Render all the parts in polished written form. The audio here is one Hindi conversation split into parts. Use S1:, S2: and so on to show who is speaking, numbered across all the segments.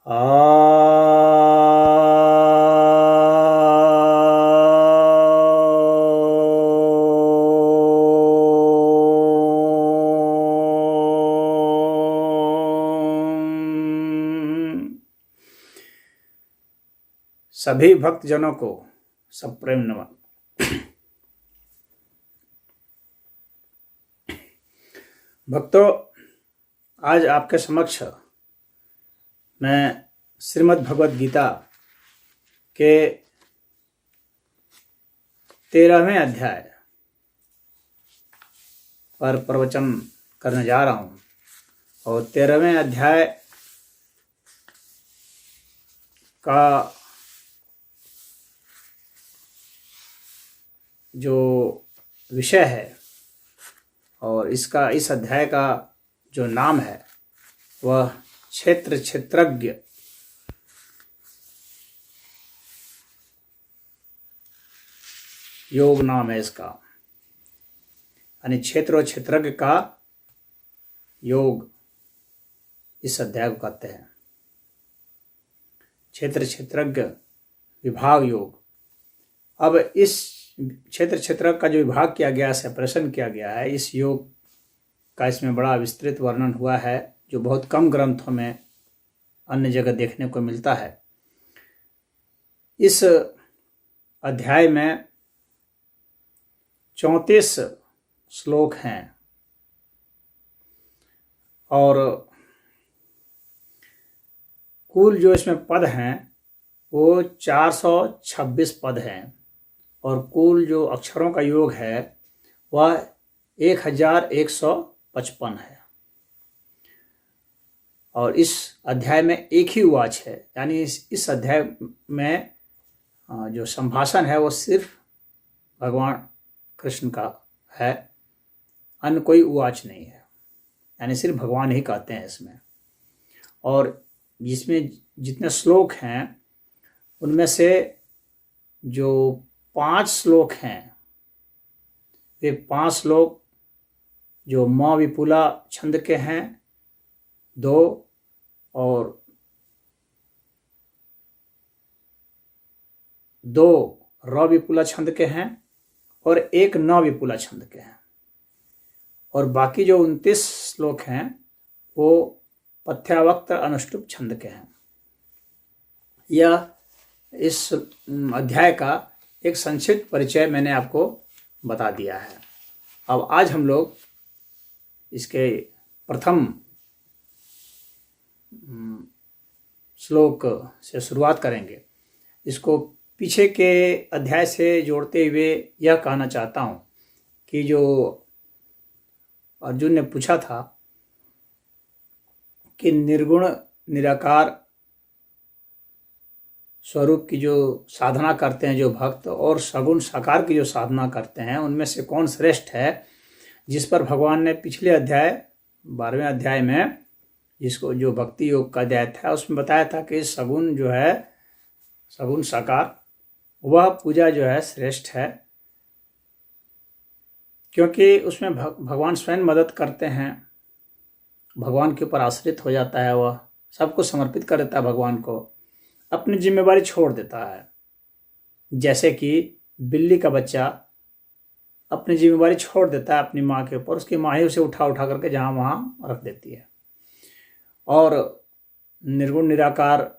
S1: सभी भक्तजनों को सप्रेम नमन। भक्तों, आज आपके समक्ष मैं श्रीमद् भगवद गीता के 13वें अध्याय पर प्रवचन करने जा रहा हूँ। और 13वें अध्याय का जो विषय है और इस अध्याय का जो नाम है वह क्षेत्र क्षेत्रज्ञ योग नाम है इसका। यानी क्षेत्र और क्षेत्रज्ञ का योग इस अध्याय को कहते हैं। क्षेत्र क्षेत्रज्ञ विभाग योग। अब इस क्षेत्र क्षेत्र का जो विभाग किया गया, सेपरेशन किया गया है, इस योग का इसमें बड़ा विस्तृत वर्णन हुआ है जो बहुत कम ग्रंथों में अन्य जगह देखने को मिलता है। इस अध्याय में 34 श्लोक हैं और कुल जो इसमें पद हैं वो 426 पद हैं और कुल जो अक्षरों का योग है वह 1155 है। और इस अध्याय में एक ही उवाच है, यानी इस अध्याय में जो संभाषण है वो सिर्फ भगवान कृष्ण का है, अन्य कोई उवाच नहीं है। यानी सिर्फ भगवान ही कहते हैं इसमें। और जिसमें जितने श्लोक हैं उनमें से जो 5 श्लोक हैं वे 5 श्लोक जो म विपुला छंद के हैं, 2 और 2 र विपुला छंद के हैं और 1 न विपुला छंद के हैं। और बाकी जो 29 श्लोक हैं वो पथ्यावक्त अनुष्टुप छंद के हैं। यह इस अध्याय का एक संक्षिप्त परिचय मैंने आपको बता दिया है। अब आज हम लोग इसके प्रथम श्लोक से शुरुआत करेंगे। इसको पीछे के अध्याय से जोड़ते हुए यह कहना चाहता हूँ कि जो अर्जुन ने पूछा था कि निर्गुण निराकार स्वरूप की जो साधना करते हैं जो भक्त और सगुण साकार की जो साधना करते हैं उनमें से कौन श्रेष्ठ है, जिस पर भगवान ने पिछले अध्याय 12वें अध्याय में जिसको जो भक्ति योग का अध्याय था उसमें बताया था कि सगुण जो है सगुण साकार वह पूजा जो है श्रेष्ठ है, क्योंकि उसमें भगवान स्वयं मदद करते हैं, भगवान के ऊपर आश्रित हो जाता है, वह सब कुछ समर्पित कर देता है भगवान को, अपनी जिम्मेवारी छोड़ देता है। जैसे कि बिल्ली का बच्चा अपनी जिम्मेवारी छोड़ देता है अपनी माँ के ऊपर, उसकी माँ ही उसे उठा उठा करके जहाँ वहाँ रख देती है। और निर्गुण निराकार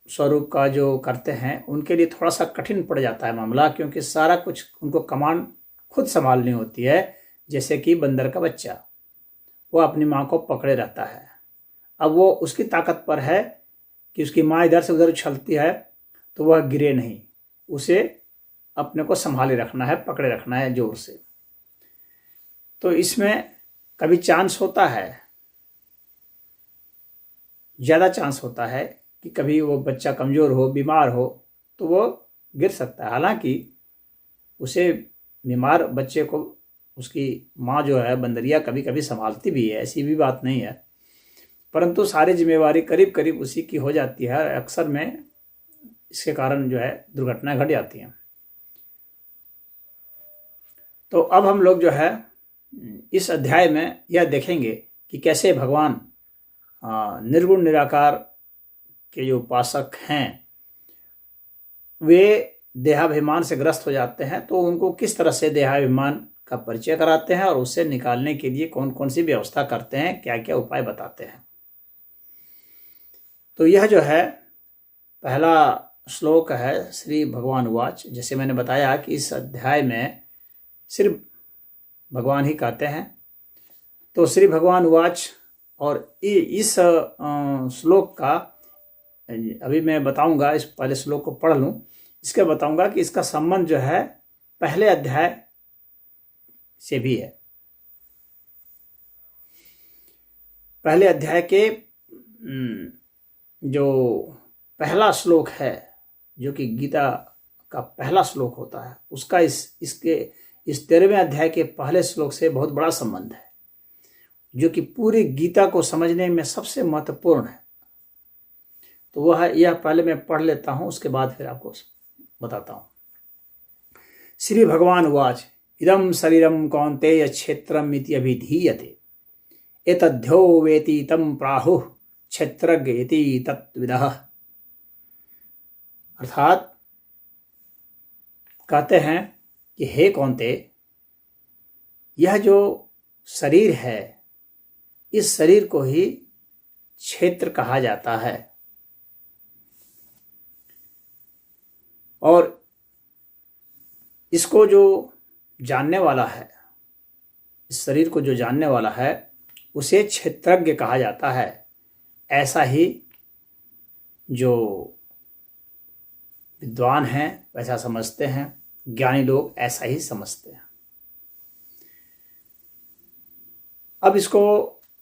S1: स्वरूप का जो करते हैं उनके लिए थोड़ा सा कठिन पड़ जाता है मामला, क्योंकि सारा कुछ उनको कमांड खुद संभालनी होती है। जैसे कि बंदर का बच्चा वो अपनी माँ को पकड़े रहता है। अब वो उसकी ताकत पर है कि उसकी माँ इधर से उधर उछलती है तो वह गिरे नहीं, उसे अपने को संभाले रखना है, पकड़े रखना है जोर से। तो इसमें कभी चांस होता है, ज़्यादा चांस होता है कि कभी वो बच्चा कमज़ोर हो, बीमार हो तो वो गिर सकता है। हालांकि उसे बीमार बच्चे को उसकी माँ जो है बंदरिया कभी कभी संभालती भी है, ऐसी भी बात नहीं है, परंतु सारी जिम्मेवारी करीब करीब उसी की हो जाती है। अक्सर में इसके कारण जो है दुर्घटनाएं घट जाती हैं। तो अब हम लोग जो है इस अध्याय में यह देखेंगे कि कैसे भगवान निर्गुण निराकार के जो उपासक हैं वे देहाभिमान से ग्रस्त हो जाते हैं, तो उनको किस तरह से देहाभिमान का परिचय कराते हैं और उससे निकालने के लिए कौन कौन सी व्यवस्था करते हैं, क्या क्या उपाय बताते हैं। तो यह जो है पहला श्लोक है, श्री भगवान उवाच। जैसे मैंने बताया कि इस अध्याय में सिर्फ भगवान ही कहते हैं, तो श्री भगवान उवाच। और इस श्लोक का अभी मैं बताऊंगा, इस पहले श्लोक को पढ़ लूं, इसके बताऊंगा कि इसका संबंध जो है पहले अध्याय से भी है। पहले अध्याय के जो पहला श्लोक है, जो कि गीता का पहला श्लोक होता है, उसका इसके 13वें अध्याय के पहले श्लोक से बहुत बड़ा संबंध है, जो कि पूरी गीता को समझने में सबसे महत्वपूर्ण है। तो वह यह पहले मैं पढ़ लेता हूं, उसके बाद फिर आपको बताता हूं। श्री भगवान उवाच। इदं शरीरं कौन्तेय क्षेत्रम् इति अभिधीयते, एतद्यो वेति तं प्राहुः क्षेत्रज्ञ इति तत्विदः। अर्थात कहते हैं कि हे कौन्तेय, यह जो शरीर है, इस शरीर को ही क्षेत्र कहा जाता है, और इसको जो जानने वाला है, इस शरीर को जो जानने वाला है, उसे क्षेत्रज्ञ कहा जाता है। ऐसा ही जो विद्वान हैं वैसा समझते हैं, ज्ञानी लोग ऐसा ही समझते हैं। अब इसको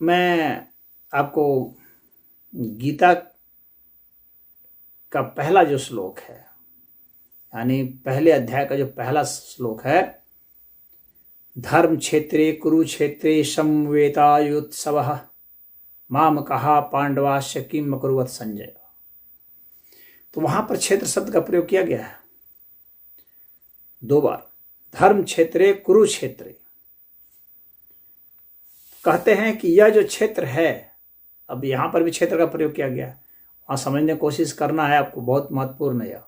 S1: मैं आपको गीता का पहला जो श्लोक है, यानी पहले अध्याय का जो पहला श्लोक है, धर्म क्षेत्रे कुरुक्षेत्रे समवेतायुत्सवः मामकः पांडवाश्च किम अकुर्वत संजय। तो वहां पर क्षेत्र शब्द का प्रयोग किया गया है 2 बार। धर्म क्षेत्रे कुरुक्षेत्रे, कहते हैं कि यह जो क्षेत्र है, अब यहां पर भी क्षेत्र का प्रयोग किया गया है, वहां समझने की कोशिश करना है आपको, बहुत महत्वपूर्ण है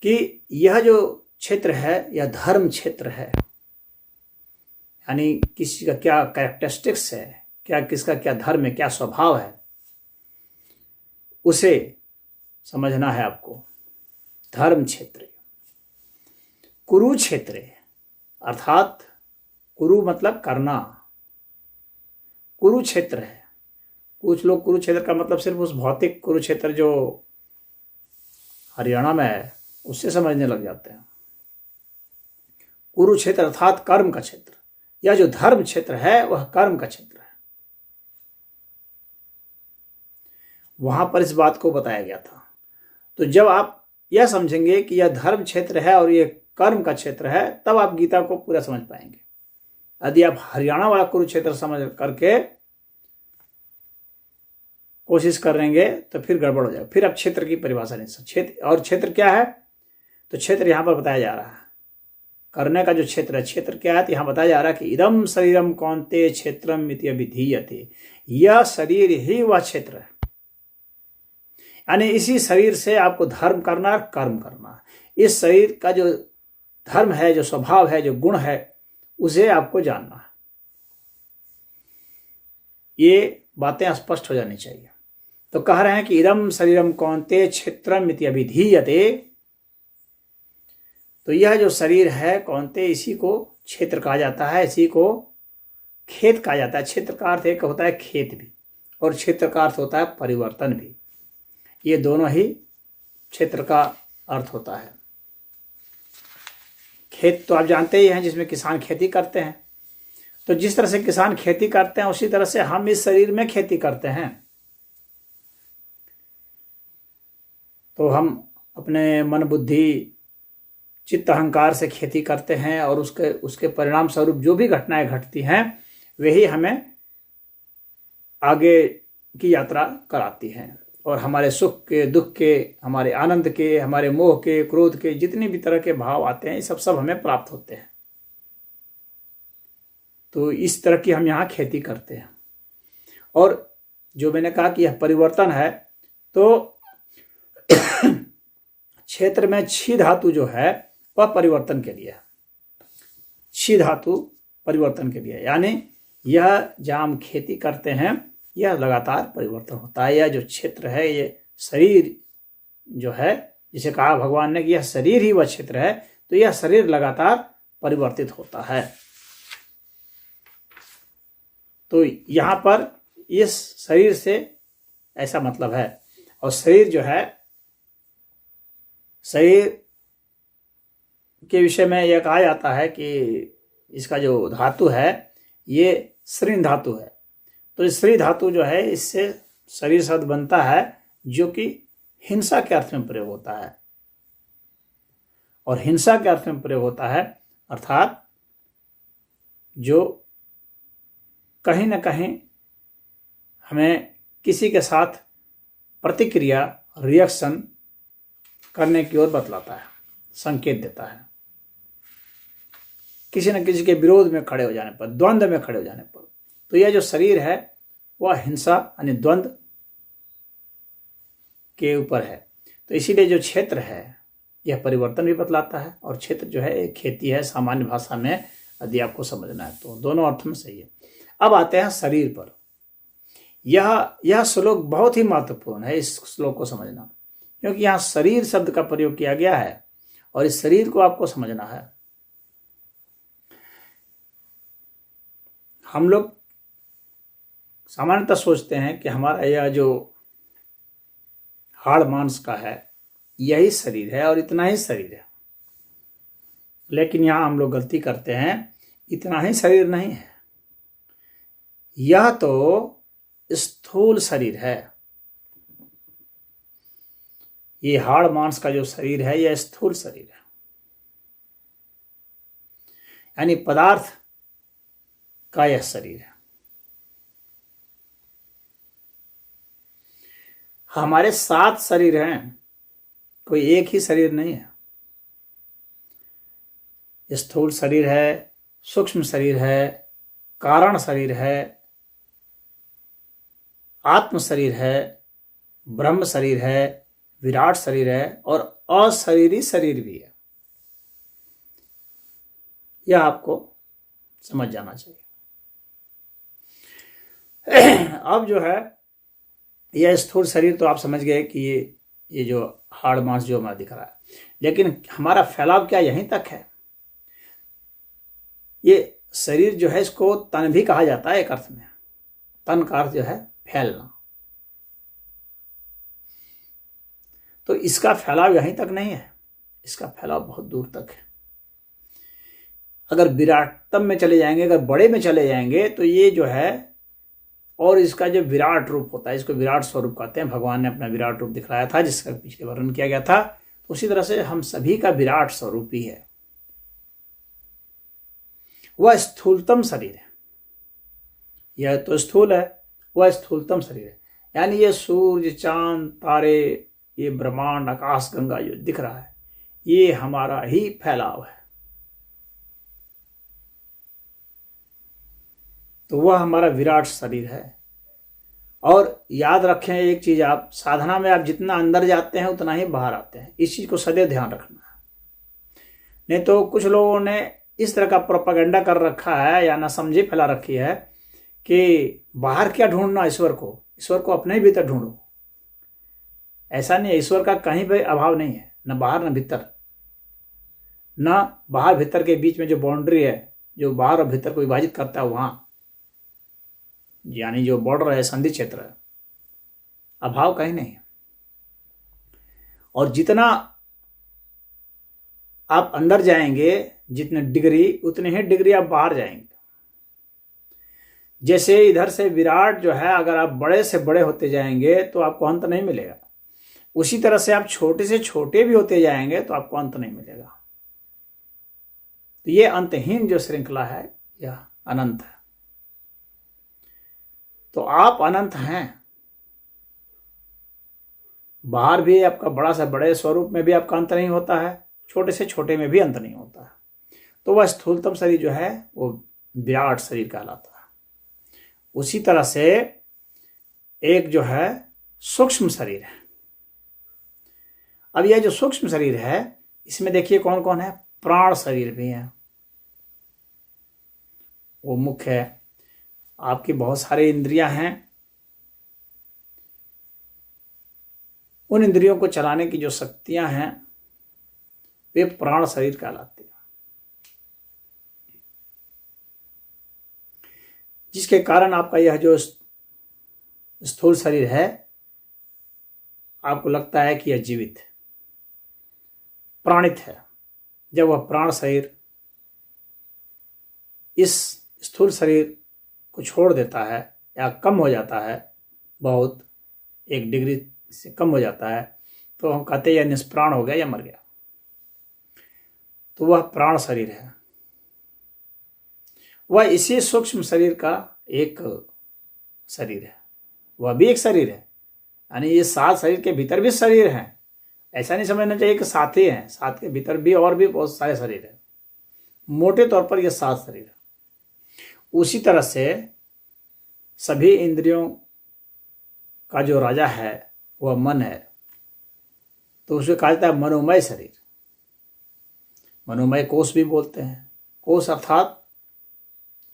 S1: कि यह जो क्षेत्र है यह धर्म क्षेत्र है, यानी किसी का क्या कैरेक्टरिस्टिक्स है, क्या किसका क्या धर्म है, क्या स्वभाव है, उसे समझना है आपको। धर्म क्षेत्र। कुरुक्षेत्र अर्थात कुरु मतलब करना, कुरुक्षेत्र है। कुछ लोग कुरुक्षेत्र का मतलब सिर्फ उस भौतिक कुरुक्षेत्र जो हरियाणा में है उससे समझने लग जाते हैं। कुरुक्षेत्र अर्थात कर्म का क्षेत्र। यह जो धर्म क्षेत्र है वह कर्म का क्षेत्र है। वहां पर इस बात को बताया गया था। तो जब आप यह समझेंगे कि यह धर्म क्षेत्र है और यह कर्म का क्षेत्र है, तब आप गीता को पूरा समझ पाएंगे। यदि आप हरियाणा वाला कुरुक्षेत्र समझ करके कोशिश करेंगे तो फिर गड़बड़ हो जाएगा, फिर आप क्षेत्र की परिभाषा नहीं समझ। क्षेत्र और क्षेत्र क्या है, तो क्षेत्र यहां पर बताया जा रहा है, करने का जो क्षेत्र है, क्षेत्र क्या है, तो यहां बताया जा रहा है कि इदम शरीरम कौन्तेय क्षेत्रम इति अभिधीयते। यह शरीर ही वह क्षेत्र है, यानी इसी शरीर से आपको धर्म करना, कर्म करना। इस शरीर का जो धर्म है, जो स्वभाव है, जो गुण है, उसे आपको जानना है। ये बातें स्पष्ट हो जानी चाहिए। तो कह रहे हैं कि इदम शरीरम कौन्तेय क्षेत्रम इति अभिधीयते। तो यह जो शरीर है कौन्तेय, इसी को क्षेत्र कहा जाता है, इसी को खेत कहा जाता है। क्षेत्र का अर्थ एक होता है खेत भी, और क्षेत्र का अर्थ होता है परिवर्तन भी। ये दोनों ही क्षेत्र का अर्थ होता है। खेत तो आप जानते ही हैं, जिसमें किसान खेती करते हैं। तो जिस तरह से किसान खेती करते हैं उसी तरह से हम इस शरीर में खेती करते हैं। तो हम अपने मन बुद्धि चित्त अहंकार से खेती करते हैं, और उसके परिणाम स्वरूप जो भी घटनाएं घटती हैं वही हमें आगे की यात्रा कराती हैं, और हमारे सुख के, दुख के, हमारे आनंद के, हमारे मोह के, क्रोध के, जितने भी तरह के भाव आते हैं, ये सब हमें प्राप्त होते हैं। तो इस तरह की हम यहाँ खेती करते हैं। और जो मैंने कहा कि यह परिवर्तन है, तो क्षेत्र में छी धातु जो है वह परिवर्तन के लिए है। छी धातु परिवर्तन के लिए, यानी यह जहाँ हम खेती करते हैं यह लगातार परिवर्तन होता है। यह जो क्षेत्र है, ये शरीर जो है, जिसे कहा भगवान ने कि यह शरीर ही वह क्षेत्र है, तो यह शरीर लगातार परिवर्तित होता है। तो यहाँ पर इस शरीर से ऐसा मतलब है। और शरीर जो है, शरीर के विषय में यह कहा जाता है कि इसका जो धातु है ये श्रीन धातु है। तो इस श्री धातु जो है, इससे शरीर शब्द बनता है, जो कि हिंसा के अर्थ में प्रयोग होता है। और हिंसा के अर्थ में प्रयोग होता है अर्थात जो कहीं ना कहीं हमें किसी के साथ प्रतिक्रिया, रिएक्शन करने की ओर बतलाता है, संकेत देता है। किसी न किसी के विरोध में खड़े हो जाने पर, द्वंद्व में खड़े हो जाने पर, तो यह जो शरीर है वह हिंसा यानी द्वंद्व के ऊपर है। तो इसीलिए जो क्षेत्र है यह परिवर्तन भी बतलाता है, और क्षेत्र जो है एक खेती है सामान्य भाषा में, यदि आपको समझना है तो दोनों अर्थ में सही है। अब आते हैं शरीर पर। यह श्लोक बहुत ही महत्वपूर्ण है, इस श्लोक को समझना, क्योंकि यहाँ शरीर शब्द का प्रयोग किया गया है और इस शरीर को आपको समझना है। हम लोग सामान्यतः सोचते हैं कि हमारा यह जो हाड़ मांस का है यही शरीर है और इतना ही शरीर है, लेकिन यहाँ हम लोग गलती करते हैं। इतना ही शरीर नहीं है, यह तो स्थूल शरीर है। ये हाड़ मांस का जो शरीर है यह स्थूल शरीर है, यानी पदार्थ का यह शरीर है। हमारे 7 शरीर हैं, कोई एक ही शरीर नहीं है। स्थूल शरीर है, सूक्ष्म शरीर है, कारण शरीर है, आत्म शरीर है, ब्रह्म शरीर है, विराट शरीर है और अशरीरी शरीर भी है। यह आपको समझ जाना चाहिए। अब जो है यह स्थूल शरीर तो आप समझ गए कि ये जो हाड़ मांस जो हमारा दिख रहा है, लेकिन हमारा फैलाव क्या यहीं तक है? ये शरीर जो है इसको तन भी कहा जाता है एक अर्थ में। तन का अर्थ जो है फैलना। तो इसका फैलाव यहीं तक नहीं है, इसका फैलाव बहुत दूर तक है। अगर विराटतम में चले जाएंगे, अगर बड़े में चले जाएंगे, तो ये जो है और इसका जो विराट रूप होता है, इसको विराट स्वरूप कहते हैं। भगवान ने अपना विराट रूप दिखलाया था जिसका पिछले वर्णन किया गया था। उसी तरह से हम सभी का विराट स्वरूप ही है। वह स्थूलतम शरीर है, यह तो स्थूल है, वह स्थूलतम शरीर है। यानी ये सूर्य, चांद, तारे, ये ब्रह्मांड, आकाश गंगा जो दिख रहा है ये हमारा ही फैलाव है। तो वह हमारा विराट शरीर है। और याद रखें एक चीज, आप साधना में आप जितना अंदर जाते हैं उतना ही बाहर आते हैं। इस चीज को सदैव ध्यान रखना है। नहीं तो कुछ लोगों ने इस तरह का प्रोपेगेंडा कर रखा है या ना समझी फैला रखी है कि बाहर क्या ढूंढना, ईश्वर को अपने ही भीतर ढूंढो। ऐसा नहीं है, ईश्वर का कहीं भी अभाव नहीं है, न बाहर न भीतर। न बाहर भीतर के बीच में जो बाउंड्री है, जो बाहर और भीतर को विभाजित करता है, वहां यानी जो बॉर्डर है, संधि क्षेत्र है, अभाव कहीं नहीं है। और जितना आप अंदर जाएंगे, जितने डिग्री, उतने ही डिग्री आप बाहर जाएंगे। जैसे इधर से विराट जो है, अगर आप बड़े से बड़े होते जाएंगे तो आपको अंत नहीं मिलेगा, उसी तरह से आप छोटे से छोटे भी होते जाएंगे तो आपको अंत नहीं मिलेगा। तो ये अंतहीन जो श्रृंखला है यह अनंत है। तो आप अनंत हैं। बाहर भी आपका बड़ा से बड़े स्वरूप में भी आपका अंत नहीं होता है, छोटे से छोटे में भी अंत नहीं होता है। तो वह स्थूलतम शरीर जो है वो विराट शरीर कहलाता है। उसी तरह से एक जो है सूक्ष्म शरीर है। अब यह जो सूक्ष्म शरीर है, इसमें देखिए कौन कौन है, प्राण शरीर भी है, वो मुख्य है। आपकी बहुत सारी इंद्रियां हैं, उन इंद्रियों को चलाने की जो शक्तियां हैं वे प्राण शरीर कहलाती है, जिसके कारण आपका यह जो स्थूल शरीर है आपको लगता है कि यह जीवित है, प्राणित है। जब वह प्राण शरीर इस स्थूल शरीर को छोड़ देता है या कम हो जाता है, बहुत 1 डिग्री से कम हो जाता है, तो हम कहते हैं यह निष्प्राण हो गया या मर गया। तो वह प्राण शरीर है, वह इसी सूक्ष्म शरीर का एक शरीर है, वह भी एक शरीर है। यानी ये 7 शरीर के भीतर भी शरीर हैं, ऐसा नहीं समझना चाहिए कि 7 ही हैं, 7 के भीतर भी और भी बहुत सारे शरीर हैं। मोटे तौर पर यह 7 शरीर है। उसी तरह से सभी इंद्रियों का जो राजा है वह मन है, तो उसे कहा जाता है मनोमय शरीर। मनोमय कोष भी बोलते हैं। कोष अर्थात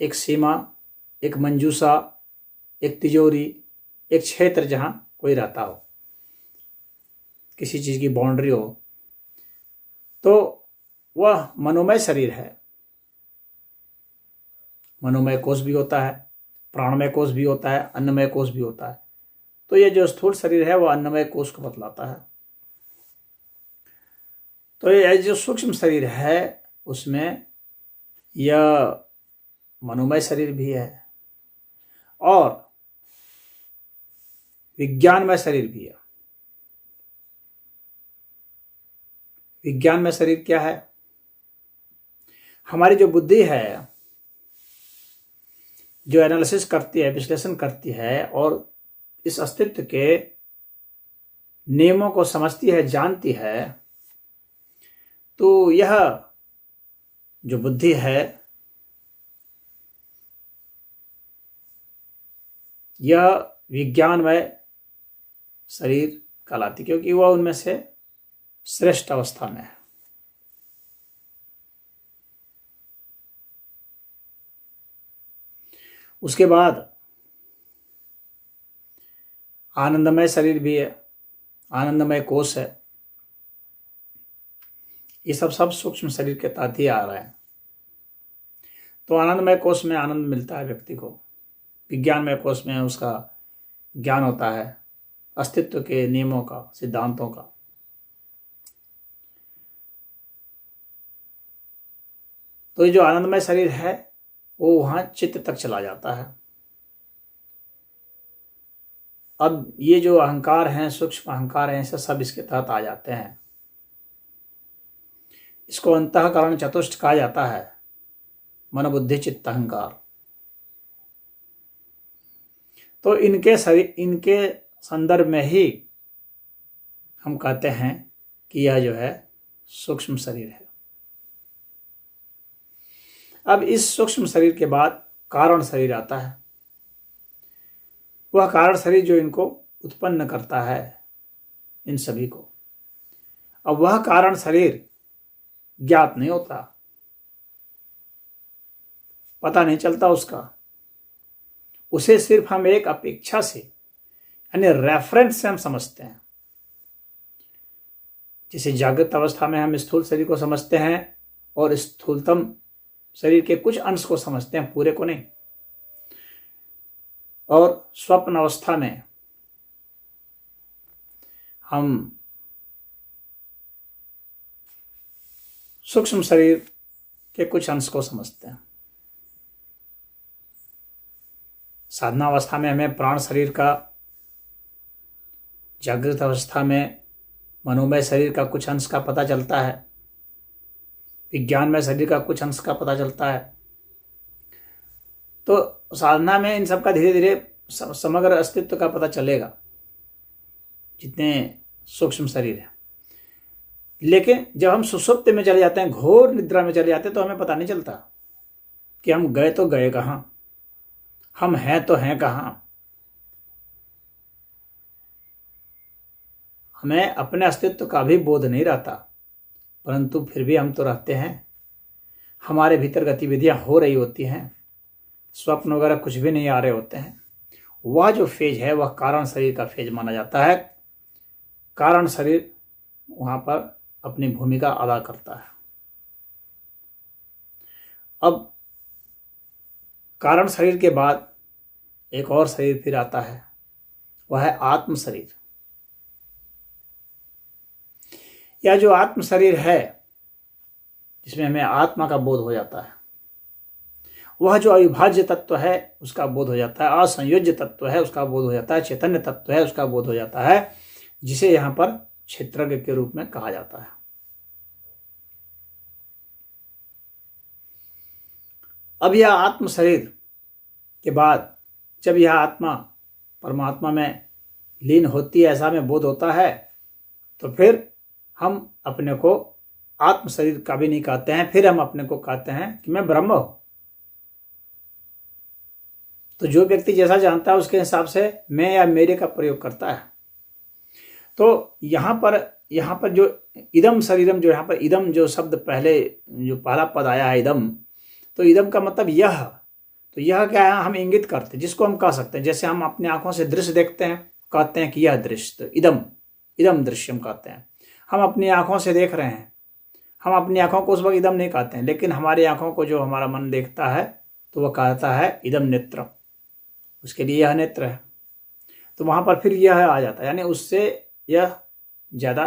S1: एक सीमा, एक मंजूषा, एक तिजोरी, एक क्षेत्र जहां कोई रहता हो, किसी चीज की बाउंड्री हो, तो वह मनोमय शरीर है। मनोमय कोष भी होता है, प्राणमय कोष भी होता है, अन्नमय कोष भी होता है। तो ये जो स्थूल शरीर है वह अन्नमय कोष को बतलाता है। तो ये जो सूक्ष्म शरीर है उसमें यह मनोमय शरीर भी है और विज्ञानमय शरीर भी है। विज्ञानमय शरीर क्या है? हमारी जो बुद्धि है, जो एनालिसिस करती है, विश्लेषण करती है और इस अस्तित्व के नियमों को समझती है, जानती है, तो यह जो बुद्धि है यह विज्ञानमय शरीर कहलाती, क्योंकि वह उनमें से श्रेष्ठ अवस्था में है। उसके बाद आनंदमय शरीर भी है, आनंदमय कोष है। ये सब सूक्ष्म शरीर के तहत ही आ रहे हैं। तो आनंदमय कोष में आनंद मिलता है व्यक्ति को, विज्ञानमय कोष में उसका ज्ञान होता है अस्तित्व के नियमों का, सिद्धांतों का। तो ये जो आनंदमय शरीर है वो वहां चित्त तक चला जाता है। अब ये जो अहंकार हैं, सूक्ष्म अहंकार हैं, ऐसे सब इसके तहत आ जाते हैं। इसको अंतःकरण चतुष्ट कहा जाता है, मन बुद्धि चित्त अहंकार। तो इनके संदर्भ में ही हम कहते हैं कि यह जो है सूक्ष्म शरीर है। अब इस सूक्ष्म शरीर के बाद कारण शरीर आता है। वह कारण शरीर जो इनको उत्पन्न करता है, इन सभी को। अब वह कारण शरीर ज्ञात नहीं होता, पता नहीं चलता उसका। उसे सिर्फ हम एक अपेक्षा से, यानी रेफरेंस से हम समझते हैं। जैसे जागृत अवस्था में हम स्थूल शरीर को समझते हैं और स्थूलतम शरीर के कुछ अंश को समझते हैं, पूरे को नहीं। और स्वप्न अवस्था में हम सूक्ष्म शरीर के कुछ अंश को समझते हैं। साधना अवस्था में हमें प्राण शरीर का, जागृत अवस्था में मनोमय शरीर का कुछ अंश का पता चलता है, विज्ञानमय शरीर का कुछ अंश का पता चलता है। तो साधना में इन सब का धीरे धीरे समग्र अस्तित्व का पता चलेगा, जितने सूक्ष्म शरीर है। लेकिन जब हम सुषुप्ति में चले जाते हैं, घोर निद्रा में चले जाते हैं, तो हमें पता नहीं चलता कि हम गए तो गए कहाँ, हम हैं तो हैं कहाँ। हमें अपने अस्तित्व का भी बोध नहीं रहता, परंतु फिर भी हम तो रहते हैं। हमारे भीतर गतिविधियां हो रही होती हैं, स्वप्न वगैरह कुछ भी नहीं आ रहे होते हैं। वह जो फेज है वह कारण शरीर का फेज माना जाता है। कारण शरीर वहां पर अपनी भूमिका अदा करता है। अब कारण शरीर के बाद एक और शरीर फिर आता है, वह है आत्म शरीर। यह जो आत्म शरीर है, जिसमें हमें आत्मा का बोध हो जाता है, वह जो अविभाज्य तत्व है उसका बोध हो जाता है, असंयोज्य तत्व है उसका बोध हो जाता है, चैतन्य तत्व है उसका बोध हो जाता है, जिसे यहां पर क्षेत्रज्ञ के रूप में कहा जाता है। अब यह आत्म शरीर के बाद जब यह आत्मा परमात्मा में लीन होती है, ऐसा में बोध होता है, तो फिर हम अपने को आत्म शरीर का भी नहीं कहते हैं, फिर हम अपने को कहते हैं कि मैं ब्रह्म हूं। तो जो व्यक्ति जैसा जानता है उसके हिसाब से मैं या मेरे का प्रयोग करता है। तो यहाँ पर जो इदम शरीरम, जो यहाँ पर इदम जो शब्द पहले जो पहला पद आया है इदम, तो इदम का मतलब यह। तो यह क्या है, हम इंगित करते हैं, जिसको हम कह सकते हैं। जैसे हम अपनी आंखों से दृश्य देखते हैं, कहते हैं कि यह दृश्य, तो इदम दृश्यम कहते हैं। हम अपनी आंखों से देख रहे हैं, हम अपनी आंखों को उस वक्त इदम नहीं कहते हैं, लेकिन हमारी आंखों को जो हमारा मन देखता है तो वह कहता है इदम नेत्र, उसके लिए यह नेत्र है। तो वहां पर फिर यह आ जाता है, यानी उससे यह ज्यादा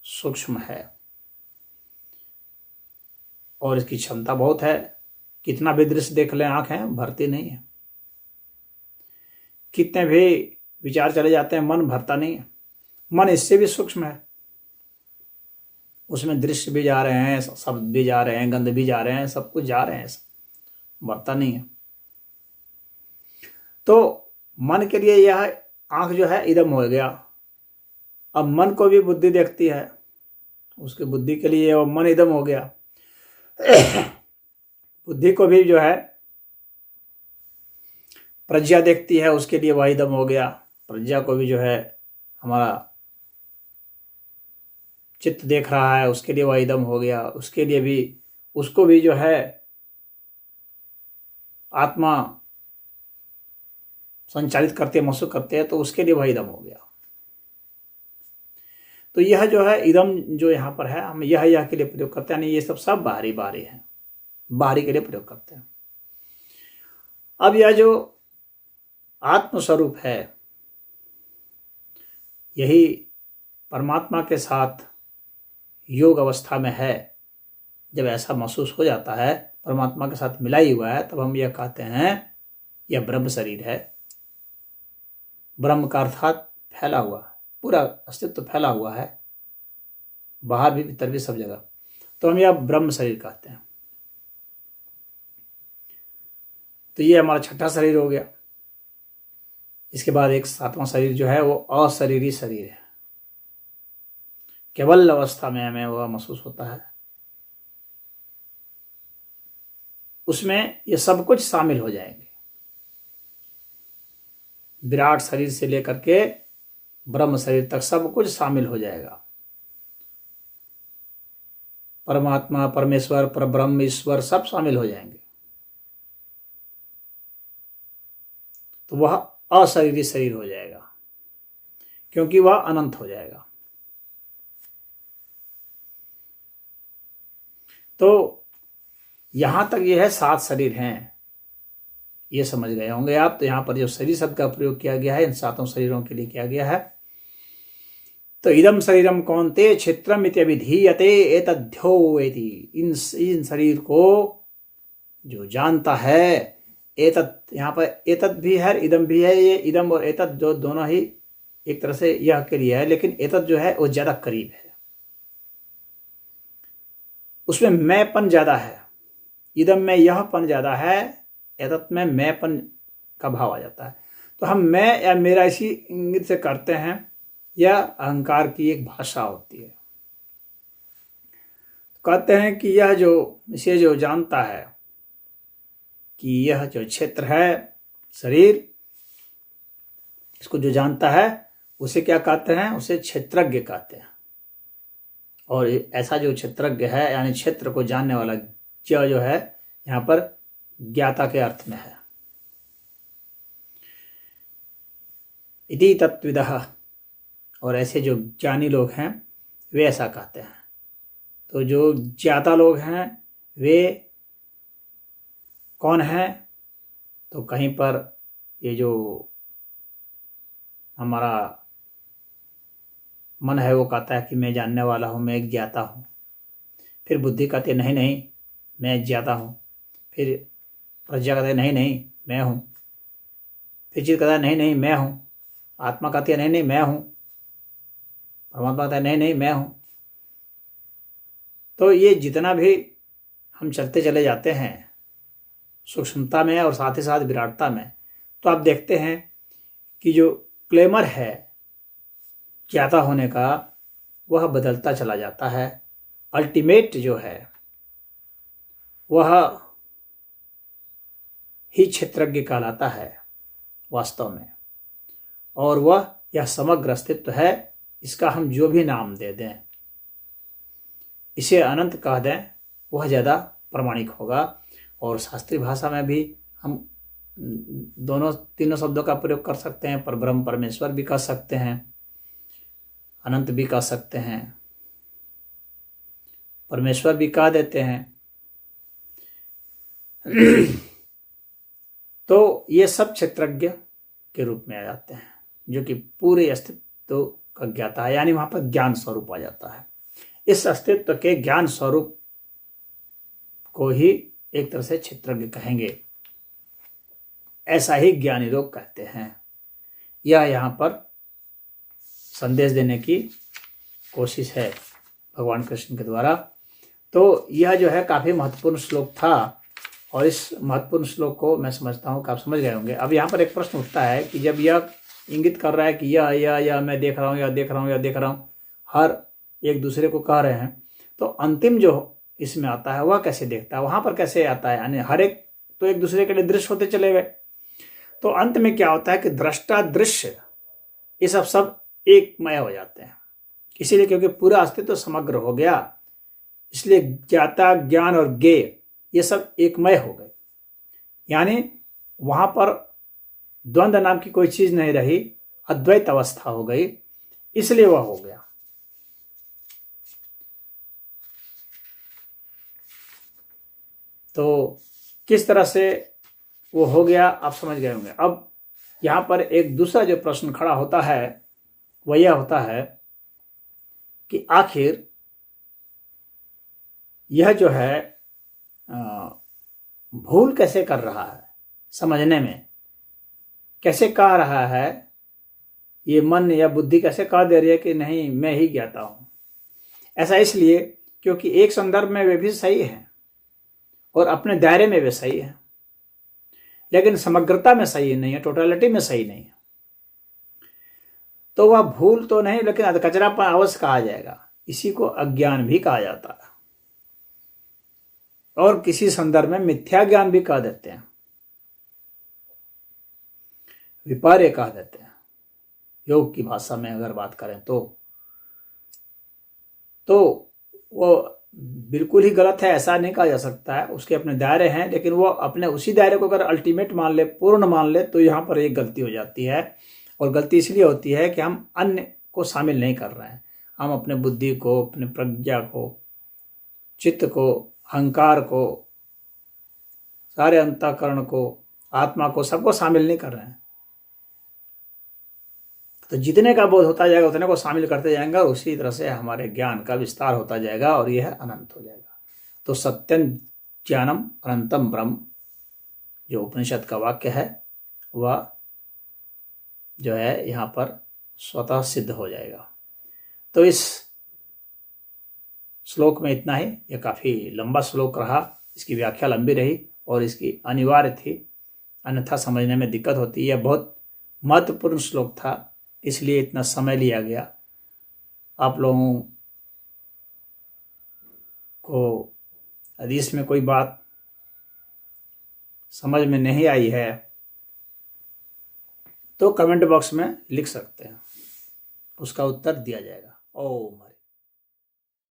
S1: सूक्ष्म है और इसकी क्षमता बहुत है। कितना भी दृश्य देख लें, आंखें भरती नहीं है। कितने भी विचार चले जाते हैं, मन भरता नहीं है। मन इससे भी सूक्ष्म है, उसमें दृश्य भी जा रहे हैं, शब्द भी जा रहे हैं, गंध भी जा रहे हैं, सब कुछ जा रहे हैं, भरता नहीं है। तो मन के लिए यह आंख जो है इदम हो गया। अब मन को भी बुद्धि देखती है, उसकी बुद्धि के लिए वो मन इदम हो गया। बुद्धि को भी जो है प्रज्ञा देखती है, उसके लिए वह इदम हो गया। प्रज्ञा को भी जो है हमारा चित्त देख रहा है, उसके लिए वह इदम हो गया। उसके लिए भी, उसको भी जो है आत्मा संचालित करते हैं, महसूस करते हैं, तो उसके लिए वह इदम हो गया। तो यह जो है इदम जो यहाँ पर है, हम यह के लिए प्रयोग करते हैं। नहीं, ये सब बाहरी है, बाहरी के लिए प्रयोग करते हैं। अब यह जो आत्मस्वरूप है, यही परमात्मा के साथ योग अवस्था में है। जब ऐसा महसूस हो जाता है, परमात्मा के साथ मिला ही हुआ है, तब हम यह कहते हैं यह ब्रह्म शरीर है। ब्रह्म का अर्थात फैला हुआ, पूरा अस्तित्व फैला हुआ है, बाहर भी भीतर भी सब जगह। तो हम यह ब्रह्म शरीर कहते हैं। तो ये हमारा छठा शरीर हो गया। इसके बाद एक सातवां शरीर जो है वो अशरीरी शरीर है। केवल अवस्था में हमें वह महसूस होता है, उसमें ये सब कुछ शामिल हो जाएंगे। विराट शरीर से लेकर के ब्रह्म शरीर तक सब कुछ शामिल हो जाएगा। परमात्मा, परमेश्वर, परब्रह्म, ईश्वर सब शामिल हो जाएंगे। तो वह अशरीरी शरीर हो जाएगा, क्योंकि वह अनंत हो जाएगा। तो यहां तक यह है 7 शरीर हैं, ये समझ गए होंगे आप। तो यहां पर जो शरीर शब्द का प्रयोग किया गया है, इन 7 शरीरों के लिए किया गया है। तो इदम शरीरम कौन्ते क्षेत्रम इत्यभिधीयते एतद्योवेति। इन शरीर को जो जानता है, एतत्, यहाँ पर एतत् भी है, इदम भी है। ये इदम और एतत् जो दोनों ही एक तरह से यह के लिए है, लेकिन एतत् जो है वो ज्यादा करीब है, उसमें मैंपन ज्यादा है। इदम में यहपन ज्यादा है, एतत् में मैंपन का भाव आ जाता है। तो हम मैं या मेरा इसी इंगित से करते हैं, यह अहंकार की एक भाषा होती है। तो कहते हैं कि यह जो, इसे जो जानता है कि यह जो क्षेत्र है शरीर, इसको जो जानता है उसे क्या कहते हैं? उसे क्षेत्रज्ञ कहते हैं। और ऐसा जो क्षेत्रज्ञ है यानी क्षेत्र को जानने वाला जो है यहाँ पर ज्ञाता के अर्थ में है। इति तत्विदः, और ऐसे जो ज्ञानी लोग हैं वे ऐसा कहते हैं। तो जो ज्ञाता लोग हैं वे कौन हैं? तो कहीं पर ये जो हमारा मन है वो कहता है कि मैं जानने वाला हूँ, मैं एक ज्ञाता हूँ। फिर बुद्धि कहती है नहीं नहीं मैं ज्ञाता हूँ। फिर प्रज्ञा कहती है नहीं नहीं मैं हूँ। फिर चित्त कहता है नहीं नहीं मैं हूँ। आत्मा कहती है नहीं नहीं मैं हूँ। परमात्मा कहता है नहीं नहीं मैं हूँ। तो ये जितना भी हम चलते चले जाते हैं सूक्ष्मता में और साथ ही साथ विराटता में, तो आप देखते हैं कि जो क्लेमर है ज्ञाता होने का वह बदलता चला जाता है। अल्टीमेट जो है वह ही क्षेत्रज्ञ कहलाता है वास्तव में। और वह यह समग्र अस्तित्व है, इसका हम जो भी नाम दे दें, इसे अनंत कह दें, वह ज़्यादा प्रमाणिक होगा। और शास्त्रीय भाषा में भी हम तीनों शब्दों का प्रयोग कर सकते हैं। परब्रह्म परमेश्वर भी कह सकते हैं, अनंत भी कह सकते हैं, परमेश्वर भी कह देते हैं। तो ये सब क्षेत्रज्ञ के रूप में आ जाते हैं, जो कि पूरे अस्तित्व का ज्ञाता है, यानी वहां पर ज्ञान स्वरूप आ जाता है। इस अस्तित्व के ज्ञान स्वरूप को ही एक तरह से क्षेत्रज्ञ कहेंगे। ऐसा ही ज्ञानी लोग कहते हैं। यह यहाँ पर संदेश देने की कोशिश है भगवान कृष्ण के द्वारा। तो यह जो है काफ़ी महत्वपूर्ण श्लोक था, और इस महत्वपूर्ण श्लोक को मैं समझता हूँ कि आप समझ गए होंगे। अब यहाँ पर एक प्रश्न उठता है कि जब यह इंगित कर रहा है कि यह मैं देख रहा हूँ, यह देख रहा हूँ, यह देख रहा हूँ, हर एक दूसरे को कह रहे हैं, तो अंतिम जो इसमें आता है वह कैसे देखता है? वहाँ पर कैसे आता है? यानी हर एक तो एक दूसरे के लिए दृश्य होते चले गए, तो अंत में क्या होता है कि दृष्टा दृश्य ये सब एकमय हो जाते हैं। इसीलिए क्योंकि पूरा अस्तित्व समग्र हो गया, इसलिए ज्ञाता ज्ञान और ज्ञेय ये सब एकमय हो गए। यानी वहां पर द्वंद्व नाम की कोई चीज नहीं रही, अद्वैत अवस्था हो गई, इसलिए वह हो गया। तो किस तरह से वो हो गया आप समझ गए होंगे। अब यहां पर एक दूसरा जो प्रश्न खड़ा होता है वह यह होता है कि आखिर यह जो है भूल कैसे कर रहा है समझने में, कैसे कह रहा है, ये मन या बुद्धि कैसे कह दे रही है कि नहीं मैं ही ज्ञाता हूं। ऐसा इसलिए क्योंकि एक संदर्भ में वे भी सही है और अपने दायरे में वे सही है, लेकिन समग्रता में सही नहीं है, टोटलिटी में सही नहीं है। तो वह भूल तो नहीं, लेकिन कचरापन अवश्य कहा जाएगा। इसी को अज्ञान भी कहा जाता है, और किसी संदर्भ में मिथ्या ज्ञान भी कह देते हैं, विपर्य कह देते हैं योग की भाषा में अगर बात करें तो वो बिल्कुल ही गलत है ऐसा नहीं कहा जा सकता है। उसके अपने दायरे हैं, लेकिन वो अपने उसी दायरे को अगर अल्टीमेट मान ले, पूर्ण मान ले, तो यहाँ पर एक गलती हो जाती है। और गलती इसलिए होती है कि हम अन्य को शामिल नहीं कर रहे हैं। हम अपने बुद्धि को, अपने प्रज्ञा को, चित्त को, अहंकार को, सारे अंतःकरण को, आत्मा को, सबको शामिल नहीं कर रहे हैं। तो जितने का बोध होता जाएगा उतने को शामिल करते जाएंगे, और उसी तरह से हमारे ज्ञान का विस्तार होता जाएगा और यह अनंत हो जाएगा। तो सत्यं ज्ञानम अनंतम ब्रह्म जो उपनिषद का वाक्य है वह जो है यहाँ पर स्वतः सिद्ध हो जाएगा। तो इस श्लोक में इतना ही। यह काफ़ी लंबा श्लोक रहा, इसकी व्याख्या लंबी रही और इसकी अनिवार्य थी, अन्यथा समझने में दिक्कत होती है। यह बहुत महत्वपूर्ण श्लोक था, इसलिए इतना समय लिया गया। आप लोगों को यदि इसमें कोई बात समझ में नहीं आई है तो कमेंट बॉक्स में लिख सकते हैं। उसका उत्तर दिया जाएगा। ओम हरि।